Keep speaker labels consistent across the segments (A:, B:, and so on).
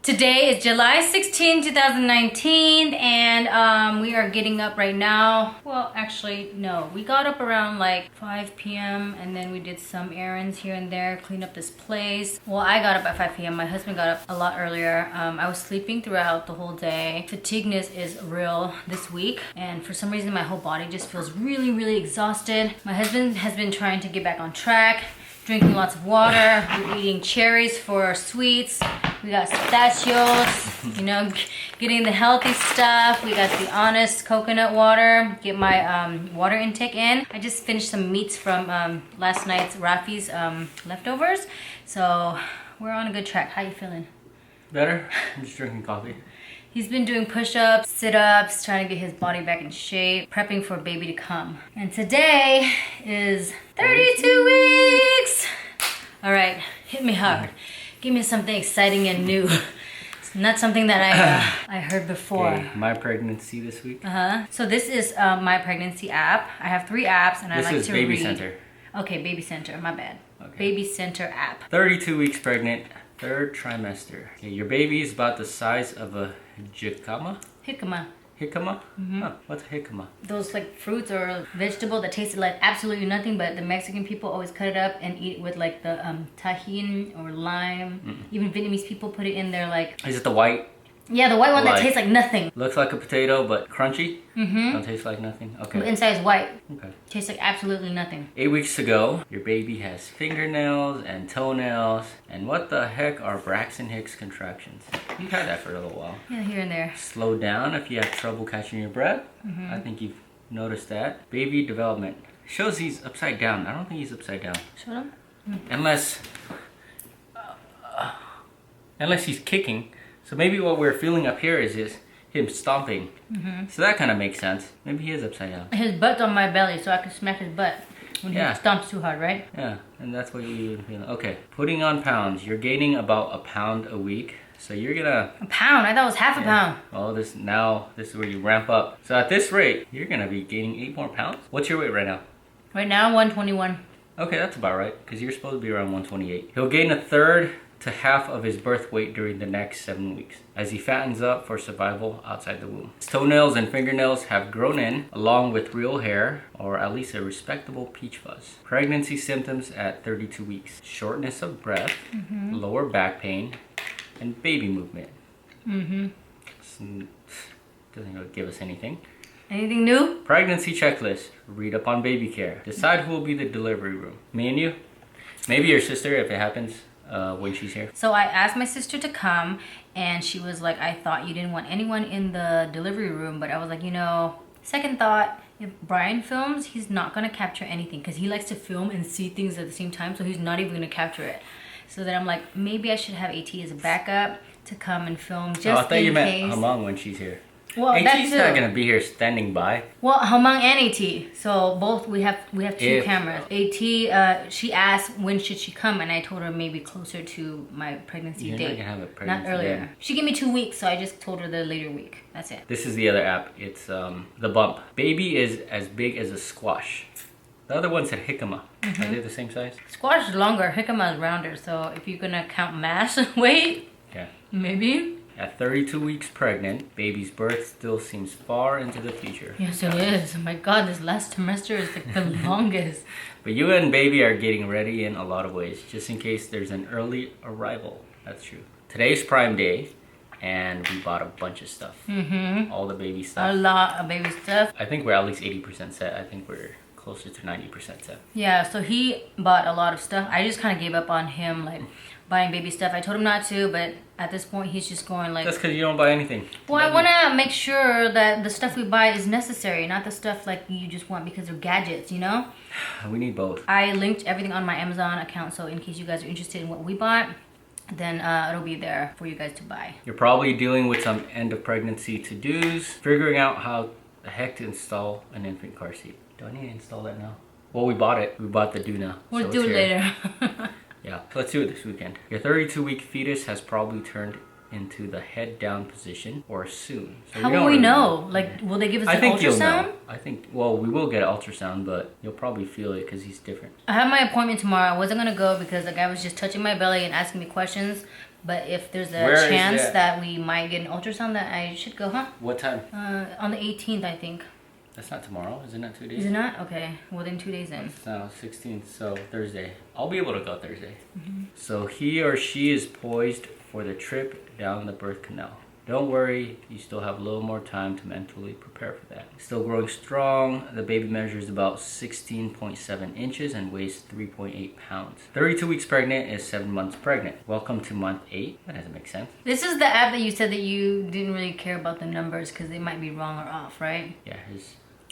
A: Today is July 16, 2019, and we are getting up right now. Well, actually, no. We got up around like 5 p.m. and then we did some errands here and there, cleaned up this place. Well, I got up at 5 p.m. My husband got up a lot earlier. I was sleeping throughout the whole day. Fatigueness is real this week, and for some reason my whole body just feels really exhausted. My husband has been trying to get back on track, drinking lots of water. We're eating cherries for our sweets. We got pistachios, you know, getting the healthy stuff. We got the Honest coconut water. Get my water intake in. I just finished some meats from last night's Rafi's leftovers. So we're on a good track. How you feeling?
B: Better. I'm just drinking coffee.
A: He's been doing push-ups, sit-ups, trying to get his body back in shape, prepping for baby to come. And today is 32 weeks. All right, hit me hard. Give me something exciting and new. It's not something that I heard before.
B: Okay, my pregnancy this week.
A: So this is my pregnancy app. I have 3 apps and I like to read.
B: This is Baby Center.
A: Okay, Baby Center, my bad.
B: Okay.
A: Baby Center app.
B: 32 weeks pregnant, 3rd trimester. Okay, your baby is about the size of a jicama?
A: Jicama.
B: Jicama? Huh, what's a jicama?
A: Those like fruits or vegetable that tasted like absolutely nothing, but the Mexican people always cut it up and eat it with like the tajin or lime. Even Vietnamese people put it in their like...
B: Is it the white?
A: Yeah, the white one that tastes like nothing.
B: Looks like a potato, but crunchy? Don't taste like nothing? Okay.
A: The inside is white.
B: Okay.
A: Tastes like absolutely nothing.
B: 8 weeks to go. Your baby has fingernails and toenails. And what the heck are Braxton Hicks contractions? You've had that for a little while.
A: Yeah, here and there.
B: Slow down if you have trouble catching your breath. I think you've noticed that. Baby development. Shows he's upside down. I don't think he's upside down.
A: Show them.
B: Unless he's kicking. So maybe what we're feeling up here is him stomping. So that kind of makes sense. Maybe he is upside down.
A: His butt's on my belly, so I can smack his butt when he stomps too hard, right?
B: Yeah, and that's what you're feeling. Okay, putting on pounds. You're gaining about a pound a week. So you're gonna...
A: A pound? I thought it was half a pound.
B: Well, this is where you ramp up. So at this rate, you're gonna be gaining 8 more pounds. What's your weight right now?
A: Right now, 121.
B: Okay, that's about right, because you're supposed to be around 128. He'll gain a third to half of his birth weight during the next 7 weeks as he fattens up for survival outside the womb. His toenails and fingernails have grown in along with real hair, or at least a respectable peach fuzz. Pregnancy symptoms at 32 weeks. Shortness of breath, lower back pain, and baby movement. Doesn't really give us anything.
A: Anything new?
B: Pregnancy checklist. Read up on baby care. Decide who will be the delivery room. Me and you? Maybe your sister if it happens. When she's here.
A: So I asked my sister to come and she was like, I thought you didn't want anyone in the delivery room, but I was like, you know, second thought, if Brian films, he's not gonna capture anything because he likes to film and see things at the same time, so he's not even gonna capture it. So then I'm like, maybe I should have AT as a backup to come and film just in case.
B: I thought you meant Hamang when she's here.
A: Well,
B: AT's not gonna be here standing by.
A: Well, Hamang and AT. So both we have 2 cameras. AT, she asked when should she come, and I told her maybe closer to my pregnancy date.
B: You're not gonna have a pregnancy
A: not earlier.
B: day.
A: She gave me 2 weeks, so I just told her the later week. That's it.
B: This is the other app. It's the Bump. Baby is as big as a squash. The other one said jicama. Are they the same size?
A: Squash is longer. Jicama is rounder. So if you're gonna count mass weight,
B: yeah,
A: maybe.
B: At 32 weeks pregnant, baby's birth still seems far into the future.
A: Yes, it is. Oh my God, this last trimester is like the longest.
B: But you and baby are getting ready in a lot of ways, just in case there's an early arrival. That's true. Today's Prime Day, and we bought a bunch of stuff. All the baby stuff.
A: A lot of baby stuff.
B: I think we're at least 80% set. I think we're closer to 90% set.
A: Yeah, so he bought a lot of stuff. I just kind of gave up on him, like buying baby stuff. I told him not to, but at this point he's just going like...
B: That's because you don't buy anything.
A: Well, I want to make sure that the stuff we buy is necessary, not the stuff like you just want because they're gadgets, you know?
B: We need both.
A: I linked everything on my Amazon account, so in case you guys are interested in what we bought, then it'll be there for you guys to buy.
B: You're probably dealing with some end of pregnancy to-dos, figuring out how the heck to install an infant car seat. Do I need to install that now? Well, we bought it. We bought the do now.
A: We'll do it later.
B: Yeah, so let's do it this weekend. Your 32-week fetus has probably turned into the head down position or soon. So
A: how will we know? Like, will they give us an ultrasound?
B: You'll know. I think, well, we will get an ultrasound, but you'll probably feel it because he's different.
A: I have my appointment tomorrow. I wasn't going to go because the guy was just touching my belly and asking me questions. But if there's a
B: Where is
A: chance
B: that?
A: that we might get an ultrasound, that I should go, huh?
B: What time?
A: On the 18th, I think.
B: That's not tomorrow, isn't it 2 days?
A: Is it not? Okay, well then 2 days in.
B: It's now 16th, so Thursday. I'll be able to go Thursday. So he or she is poised for the trip down the birth canal. Don't worry, you still have a little more time to mentally prepare for that. Still growing strong. The baby measures about 16.7 inches and weighs 3.8 pounds. 32 weeks pregnant is 7 months pregnant. Welcome to month 8. That doesn't make sense.
A: This is the app that you said that you didn't really care about the numbers because they might be wrong or off, right?
B: Yeah,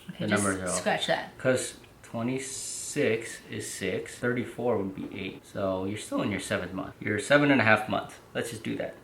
A: Okay,
B: the
A: just
B: numbers are off.
A: scratch that.
B: Because 26 is 6, 34 would be 8. So you're still in your 7th month. You're 7.5 months. Let's just do that.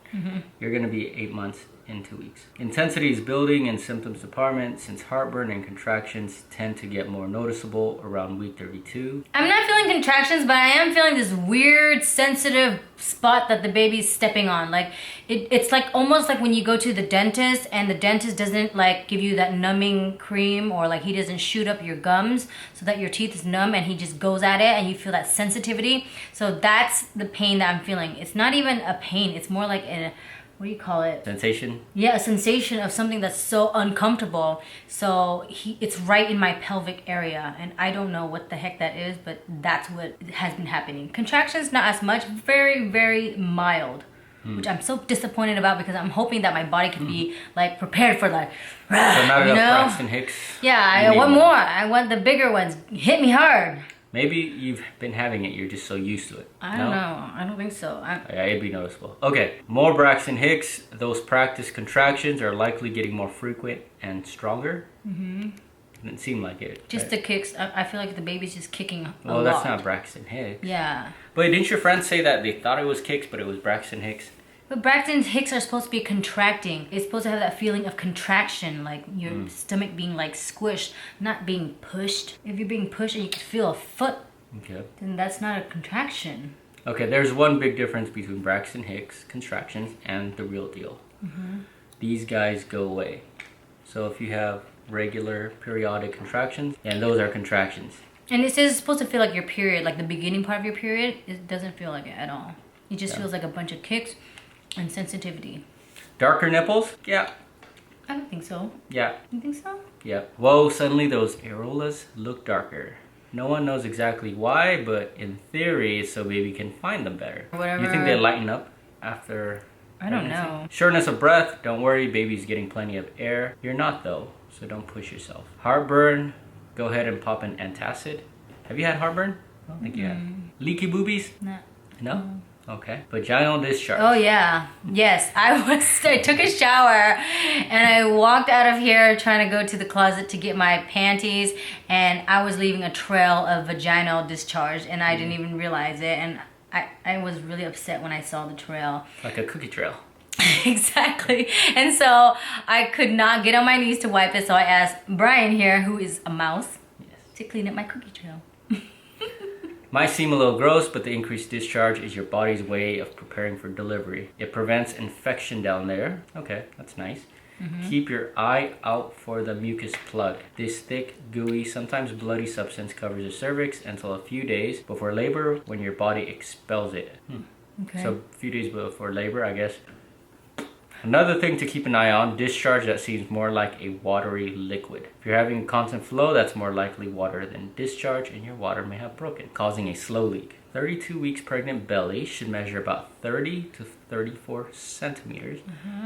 B: You're going to be 8 months in 2 weeks. Intensity is building in symptoms department since heartburn and contractions tend to get more noticeable around week 32.
A: I'm not feeling contractions, but I am feeling this weird sensitive spot that the baby's stepping on. Like it's like almost like when you go to the dentist and the dentist doesn't like give you that numbing cream, or like he doesn't shoot up your gums so that your teeth is numb and he just goes at it and you feel that sensitivity. So that's the pain that I'm feeling. It's not even a pain, it's more like a, what do you call it?
B: Sensation?
A: Yeah, a sensation of something that's so uncomfortable. So it's right in my pelvic area, and I don't know what the heck that is, but that's what has been happening. Contractions, not as much, very, very mild, which I'm so disappointed about because I'm hoping that my body can be like prepared for like,
B: So not
A: you
B: enough
A: know?
B: Braxton Hicks.
A: Yeah, I want more. I want the bigger ones. Hit me hard.
B: Maybe you've been having it, you're just so used to it.
A: I don't know. I don't think so.
B: Yeah, it'd be noticeable. Okay, more Braxton Hicks. Those practice contractions are likely getting more frequent and stronger. Didn't seem like it.
A: Just
B: right?
A: the kicks. I feel like the baby's just kicking a
B: Well,
A: lot.
B: that's not Braxton Hicks.
A: Yeah.
B: But didn't your friends say that they thought it was kicks, but it was Braxton Hicks?
A: But Braxton Hicks are supposed to be contracting. It's supposed to have that feeling of contraction, like your stomach being like squished, not being pushed. If you're being pushed and you can feel a foot,
B: Okay.
A: then that's not a contraction.
B: Okay, there's one big difference between Braxton Hicks contractions and the real deal. These guys go away. So if you have regular periodic contractions, and those are contractions.
A: And it says it's supposed to feel like your period, like the beginning part of your period. It doesn't feel like it at all. It just feels like a bunch of kicks and sensitivity.
B: Darker nipples? Yeah.
A: I don't think so.
B: Yeah.
A: You think so?
B: Yeah. Whoa, suddenly those areolas look darker. No one knows exactly why, but in theory, it's so baby can find them better.
A: Whatever.
B: You think they lighten up after
A: I don't
B: pregnancy?
A: know.
B: Shortness of breath, don't worry, baby's getting plenty of air. You're not though, so don't push yourself. Heartburn, go ahead and pop an antacid. Have you had heartburn? I don't think you have. Leaky boobies?
A: Nah.
B: No? Okay. Vaginal discharge.
A: Oh yeah, yes. I took a shower and I walked out of here trying to go to the closet to get my panties, and I was leaving a trail of vaginal discharge and I didn't even realize it, and I was really upset when I saw the trail.
B: Like a cookie trail.
A: Exactly. And so I could not get on my knees to wipe it, so I asked Brian here, who is a mouse, to clean up my cookie trail.
B: Might seem a little gross, but the increased discharge is your body's way of preparing for delivery. It prevents infection down there. Okay, that's nice. Keep your eye out for the mucus plug. This thick, gooey, sometimes bloody substance covers the cervix until a few days before labor when your body expels it.
A: Okay.
B: So a few days before labor, I guess. Another thing to keep an eye on, discharge that seems more like a watery liquid. If you're having constant flow, that's more likely water than discharge, and your water may have broken, causing a slow leak. 32 weeks pregnant belly should measure about 30 to 34 centimeters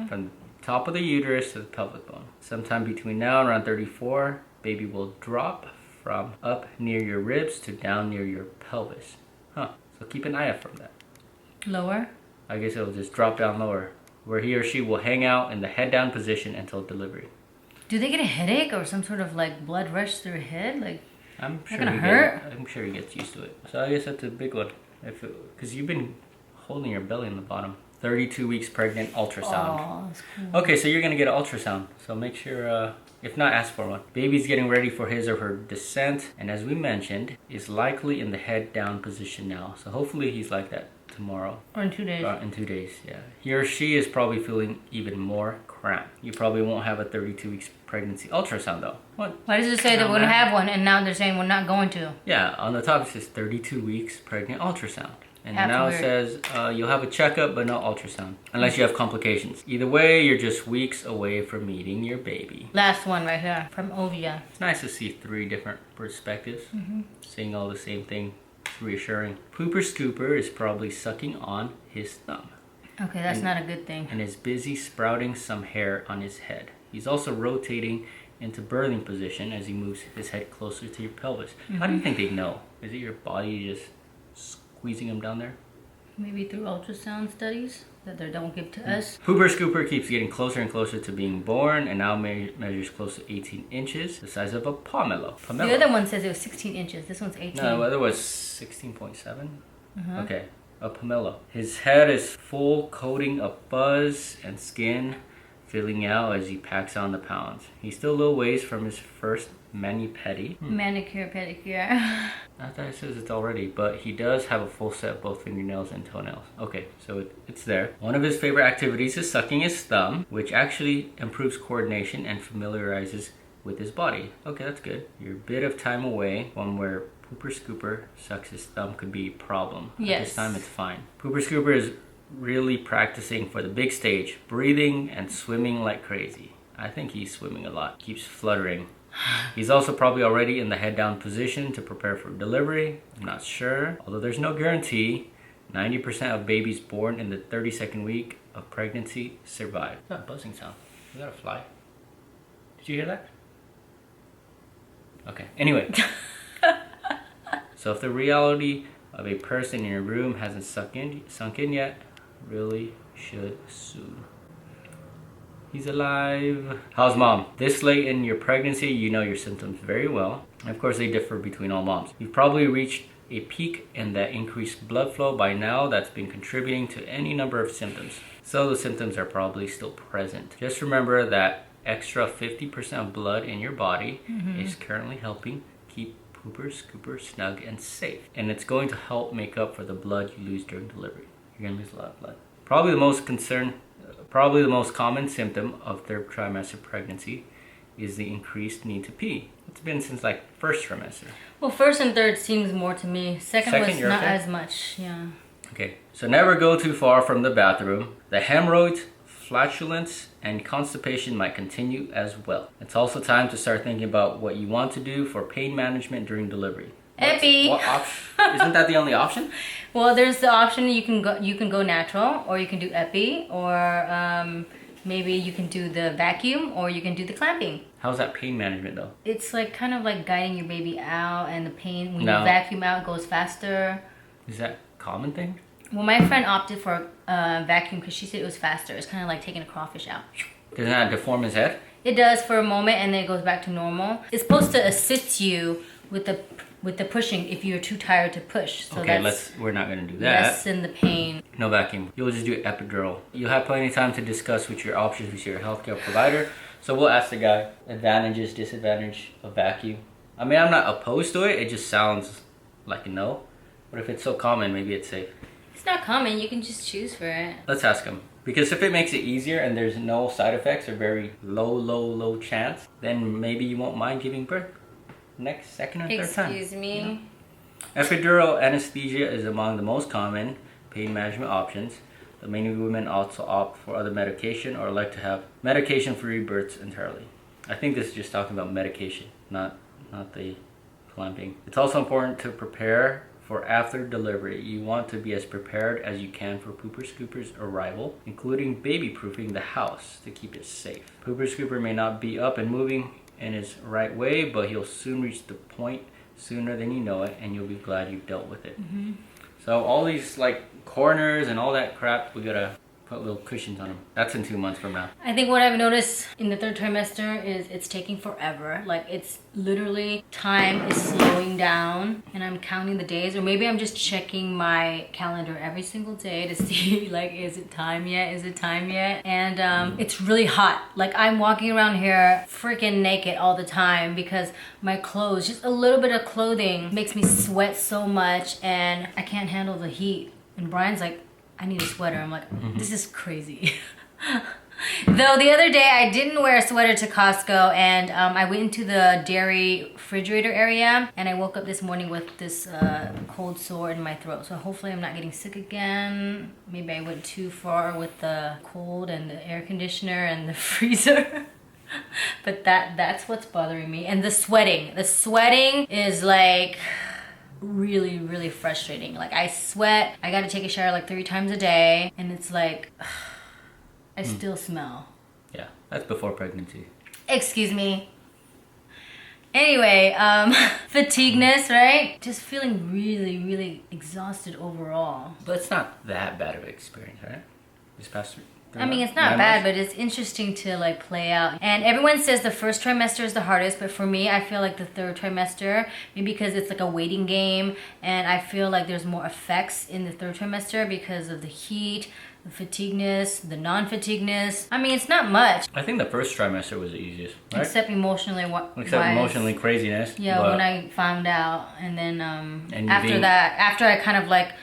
B: from the top of the uterus to the pelvic bone. Sometime between now and around 34, baby will drop from up near your ribs to down near your pelvis. So keep an eye out from that.
A: Lower?
B: I guess it'll just drop down lower, where he or she will hang out in the head down position until delivery.
A: Do they get a headache or some sort of like blood rush through their head? Like,
B: I'm sure
A: gonna hurt?
B: I'm sure he gets used to it. So I guess that's a big one. Because you've been holding your belly in the bottom. 32 weeks pregnant, ultrasound.
A: oh, that's cool.
B: Okay, so you're gonna get an ultrasound. So make sure, if not, ask for one. Baby's getting ready for his or her descent, and as we mentioned, is likely in the head down position now. So hopefully he's like that tomorrow.
A: Or in 2 days.
B: In 2 days, yeah. He or she is probably feeling even more cramp. You probably won't have a 32 weeks pregnancy ultrasound though. What?
A: Why does it say that we're going to have one and now they're saying we're not going to?
B: Yeah, on the top it says 32 weeks pregnant ultrasound. And now it says you'll have a checkup but no ultrasound unless you have complications. Either way, you're just weeks away from meeting your baby.
A: Last one right here from Ovia.
B: It's nice to see 3 different perspectives. Saying all the same thing. It's reassuring. Pooper Scooper is probably sucking on his thumb.
A: Okay, that's not a good thing.
B: And is busy sprouting some hair on his head. He's also rotating into birthing position as he moves his head closer to your pelvis. How do you think they know? Is it your body just squeezing him down there?
A: Maybe through ultrasound studies that they don't give to us.
B: Pooper Scooper keeps getting closer and closer to being born and now measures close to 18 inches, the size of a pomelo.
A: The other one says it was 16 inches. This one's 18.
B: No, the other was 16.7. Okay, a pomelo. His head is full coating of fuzz and skin filling out as he packs on the pounds. He's still a little ways from his first mani-pedi.
A: Manicure, pedicure.
B: I thought it says it's already, but he does have a full set of both fingernails and toenails. Okay, so it's there. One of his favorite activities is sucking his thumb, which actually improves coordination and familiarizes with his body. Okay, that's good. You're a bit of time away. One where Pooper Scooper sucks his thumb could be a problem.
A: Yes.
B: At this time, it's fine. Pooper Scooper is really practicing for the big stage, breathing and swimming like crazy. I think he's swimming a lot. Keeps fluttering. He's also probably already in the head down position to prepare for delivery. I'm not sure. Although there's no guarantee, 90% of babies born in the 32nd week of pregnancy survive. What's that buzzing sound? Is that a fly? Did you hear that? Okay, anyway. So if the reality of a person in your room hasn't sunk in yet, really should soon. He's alive. How's mom? This late in your pregnancy, you know your symptoms very well. And of course, they differ between all moms. You've probably reached a peak in that increased blood flow by now that's been contributing to any number of symptoms. So the symptoms are probably still present. Just remember that extra 50% of blood in your body is currently helping keep Pooper Scooper snug and safe. And it's going to help make up for the blood you lose during delivery. You're going to lose a lot of blood. Probably the most common symptom of third trimester pregnancy is the increased need to pee. It's been since like first trimester.
A: Well, first and third seems more to me. Second was
B: you're
A: not
B: okay?
A: as much, yeah.
B: Okay, so never go too far from the bathroom. The hemorrhoids, flatulence, and constipation might continue as well. It's also time to start thinking about what you want to do for pain management during delivery.
A: Epi.
B: What option? Isn't that the only option?
A: Well, there's the option you can go natural, or you can do epi, or maybe you can do the vacuum, or you can do the clamping.
B: How's that pain management though?
A: It's like kind of like guiding your baby out, and the pain when you vacuum out goes faster.
B: Is that a common thing?
A: Well, my friend opted for vacuum because she said it was faster. It's kind of like taking a crawfish out.
B: Doesn't that deform his head?
A: It does for a moment, and then it goes back to normal. It's supposed to assist you with the pushing if you're too tired to push. So
B: okay, we're not gonna do that.
A: Lessen the pain.
B: No vacuum. You'll just do epidural. You'll have plenty of time to discuss with your options with your healthcare provider. So we'll ask the guy advantages, disadvantage of vacuum. I mean, I'm not opposed to it. It just sounds like a no. But if it's so common, maybe it's safe.
A: It's not common. You can just choose for it.
B: Let's ask him. Because if it makes it easier and there's no side effects or very low chance, then maybe you won't mind giving birth next, second, or third time.
A: Excuse me.
B: You know? Epidural anesthesia is among the most common pain management options. But many women also opt for other medication or like to have medication-free births entirely. I think this is just talking about medication, not the clamping. It's also important to prepare for after delivery. You want to be as prepared as you can for Pooper Scooper's arrival, including baby-proofing the house to keep it safe. Pooper Scooper may not be up and moving in his right way, but he'll soon reach the point sooner than you know it, and you'll be glad you dealt with it. So all these like corners and all that crap, we gotta put little cushions on them. That's in 2 months from now.
A: I think what I've noticed in the third trimester is it's taking forever. Like it's literally time is slowing down and I'm counting the days, or maybe I'm just checking my calendar every single day to see like, is it time yet? Is it time yet? And it's really hot. Like I'm walking around here freaking naked all the time because my clothes, just a little bit of clothing makes me sweat so much and I can't handle the heat. And Brian's like, I need a sweater. I'm like, this is crazy. Though the other day I didn't wear a sweater to Costco, and I went into the dairy refrigerator area, and I woke up this morning with this cold sore in my throat. So hopefully I'm not getting sick again. Maybe I went too far with the cold and the air conditioner and the freezer. But that's what's bothering me. And the sweating. The sweating is like really, really frustrating. Like I sweat. I gotta take a shower like 3 times a day, and it's like I still smell.
B: Yeah, that's before pregnancy.
A: Excuse me. Anyway, fatigueness, right? Just feeling really, really exhausted overall.
B: But it's not that bad of an experience, right? This past 3
A: I mean,
B: months?
A: it's not
B: 9
A: bad,
B: months?
A: but it's interesting to like play out. And everyone says the first trimester is the hardest, but for me, I feel like the 3rd trimester, maybe because it's like a waiting game, and I feel like there's more effects in the 3rd trimester because of the heat, the fatigueness, the non-fatigueness. I mean, it's not much.
B: I think the first trimester was the easiest, right?
A: Except emotionally
B: Except emotionally craziness.
A: Yeah,
B: but
A: when I found out. And then after
B: being-
A: that, after I kind of like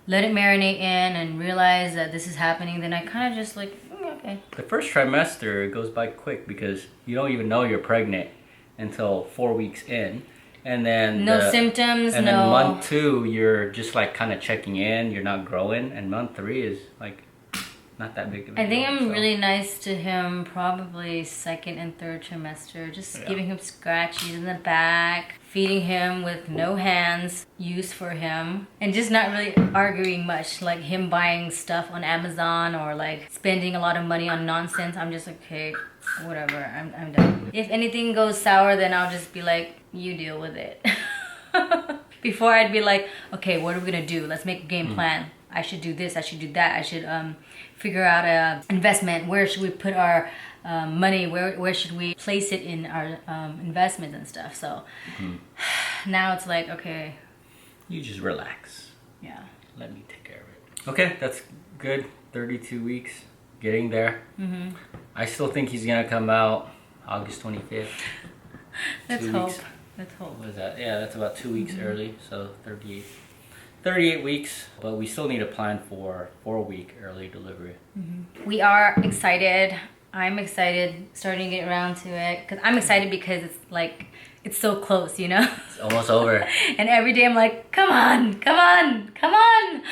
A: let it marinate in and realize that this is happening, then I kind of just like, okay.
B: The first trimester goes by quick because you don't even know you're pregnant until 4 weeks in. And then
A: No symptoms,
B: and
A: no.
B: then month 2, you're just like kind of checking in, you're not growing. And month 3 is like not that big of a
A: I think
B: deal,
A: I'm
B: so.
A: really nice to him probably 2nd and 3rd trimester. Just giving him scratchies in the back, feeding him with no hands, use for him, and just not really arguing much. Like him buying stuff on Amazon or like spending a lot of money on nonsense. I'm just like, okay, whatever, I'm done. If anything goes sour, then I'll just be like, you deal with it. Before I'd be like, okay, what are we gonna do? Let's make a game plan. I should do this, I should do that, I should figure out a investment. Where should we put our money? Where should we place it in our investments and stuff? So now it's like, okay.
B: You just relax.
A: Yeah.
B: Let me take care of it. Okay, that's good. 32 weeks, getting there. I still think he's gonna come out August 25th.
A: Let's
B: 2
A: hope.
B: weeks.
A: Let's hope.
B: What is that? Yeah, that's about 2 weeks early, so 38 weeks. But we still need a plan for 4-week early delivery.
A: We are excited. I'm excited starting to get around to it. Cause I'm excited because it's like, it's so close, you know?
B: It's almost over.
A: And every day I'm like, come on, come on, come on.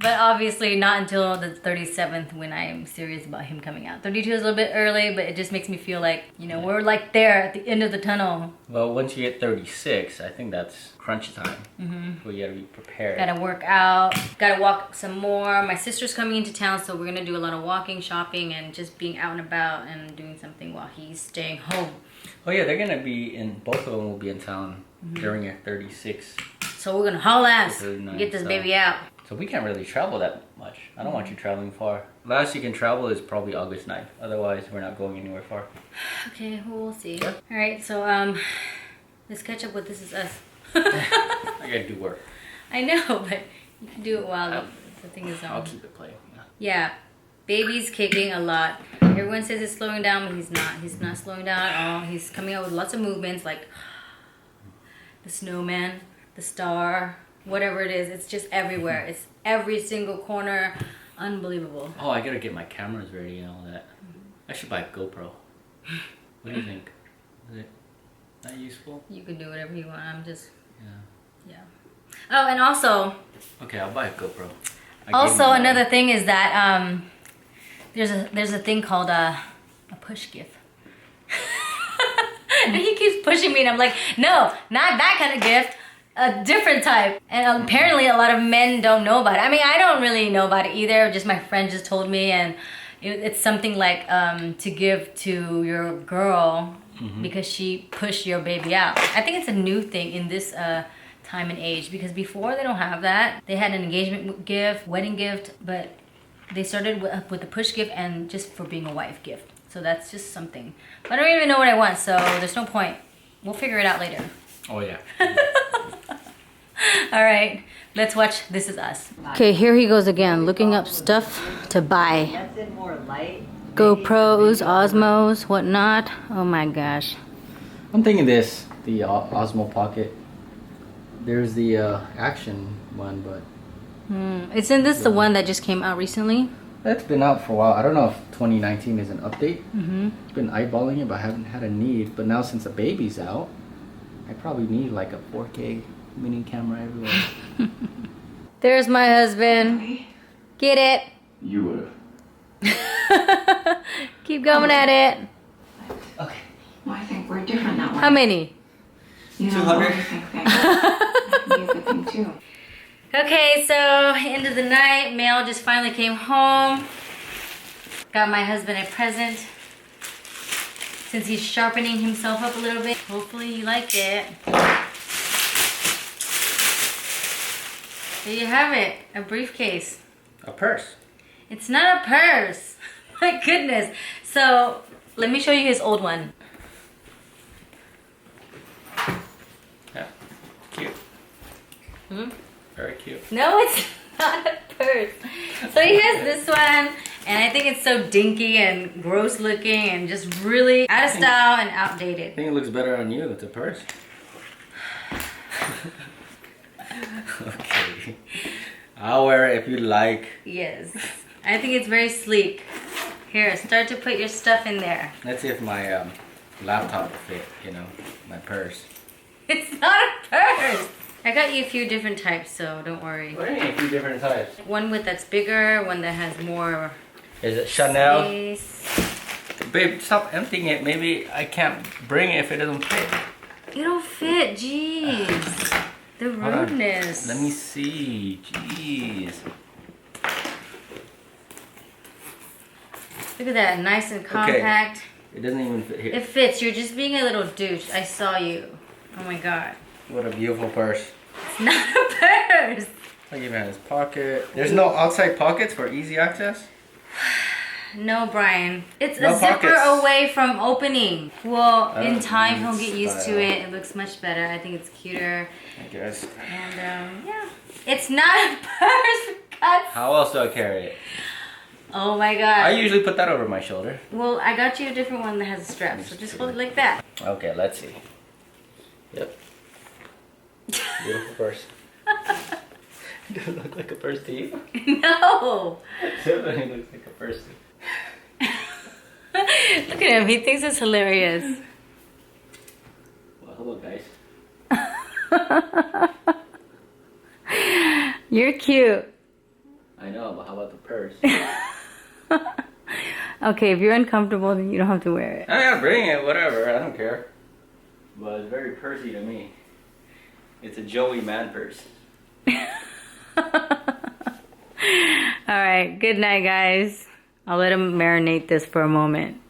A: But obviously not until the 37th when I'm serious about him coming out. 32 is a little bit early, but it just makes me feel like, you know, we're like there at the end of the tunnel.
B: Well, once you get 36, I think that's crunch time. So you gotta be prepared.
A: Gotta work out, gotta walk some more. My sister's coming into town, so we're gonna do a lot of walking, shopping, and just being out and about and doing something while he's staying home.
B: Oh yeah, they're gonna be in, both of them will be in town during your 36.
A: So we're gonna haul ass,
B: 39,
A: get this
B: so-
A: baby out.
B: So we can't really travel that much. I don't want you traveling far. Last you can travel is probably August 9th. Otherwise, we're not going anywhere far.
A: Okay, well, we'll see.
B: Yeah.
A: All right, so let's catch up with This Is Us.
B: I gotta do work.
A: I know, but you can do it while the thing is on.
B: I'll keep it playing.
A: Yeah, baby's kicking a lot. Everyone says it's slowing down, but he's not. He's not slowing down at all. He's coming out with lots of movements, like the snowman, the star, whatever it is. It's just everywhere. It's every single corner. Unbelievable.
B: Oh, I gotta get my cameras ready and all that. I should buy a GoPro. What do you think? Is it that useful?
A: You can do whatever you want. I'm just,
B: Yeah.
A: yeah. Oh, and also,
B: Okay, I'll buy a GoPro.
A: also another thing is that there's a thing called a push gift. And he keeps pushing me, and I'm like, no, not that kind of gift. A different type. And apparently a lot of men don't know about it. I mean, I don't really know about it either. Just my friend just told me, and it's something like to give to your girl because she pushed your baby out. I think it's a new thing in this time and age, because before they don't have that. They had an engagement gift, wedding gift, but they started with the push gift and just for being a wife gift. So that's just something. But I don't even know what I want, so there's no point. We'll figure it out later.
B: Oh yeah.
A: All right, let's watch This Is Us. Okay, here he goes again, looking up stuff to buy.
C: That's in more light.
A: GoPros, Osmos, whatnot. Oh my gosh.
B: I'm thinking this, the Osmo Pocket. There's the action one, but
A: Isn't this the one that just came out recently?
B: That's been out for a while. I don't know if 2019 is an update.
A: Mm-hmm.
B: Been eyeballing it, but I haven't had a need. But now since the baby's out, I probably need like a 4K mini camera everywhere.
A: There's my husband. Get it?
B: You would have.
A: Keep going at it.
B: Okay.
C: Well, I think we're different that way.
A: How many?
C: You know,
B: 200.
C: I think that can be a good thing too.
A: Okay, so end of the night, Mail just finally came home. Got my husband a present. Since he's sharpening himself up a little bit. Hopefully he liked it. There you have it, a briefcase.
B: A purse.
A: It's not a purse. My goodness. So let me show you his old one.
B: Yeah. Cute.
A: Hmm?
B: Very cute.
A: No, it's not a purse. So he has this one, and I think it's so dinky and gross looking and just really out of style and
B: I
A: outdated.
B: think it looks better on you. It's a purse. Okay. I'll wear it if you like.
A: Yes. I think it's very sleek. Here, start to put your stuff in there.
B: Let's see if my laptop will fit, you know, my purse.
A: It's not a purse. I got you a few different types, so don't worry.
B: What do you mean, a few different types?
A: One that's bigger, one that has more
B: Is it Chanel?
A: space.
B: Babe, stop emptying it. Maybe I can't bring it if it doesn't fit.
A: It'll fit, jeez. The
B: Hold on.
A: rudeness.
B: Let me see. Jeez.
A: Look at that, nice and compact.
B: It doesn't even fit here.
A: It fits. You're just being a little douche. I saw you. Oh my god.
B: What a beautiful purse.
A: It's not a purse.
B: Look even at his pocket. There's no outside pockets for easy access?
A: No, Brian. It's
B: No
A: a zipper
B: pockets.
A: away from opening. Well, in
B: Oh,
A: time he'll get used to
B: style.
A: it. It looks much better. I think it's cuter.
B: I guess.
A: And yeah. It's not a purse, for God's-
B: How else do I carry it?
A: Oh my god.
B: I usually put that over my shoulder.
A: Well, I got you a different one that has a strap. So just hold it like that.
B: Okay, let's see. Yep. Beautiful purse. Does it look like a purse to you?
A: No.
B: It definitely looks like a purse to you.
A: Look at him. He thinks it's hilarious.
B: Well, hello guys.
A: You're cute.
B: I know, but how about the purse?
A: Okay, if you're uncomfortable, then you don't have to wear it.
B: I gotta bring it, whatever, I don't care. But it's very pursy to me. It's a Joey man purse.
A: All right, good night, guys. I'll let him marinate this for a moment.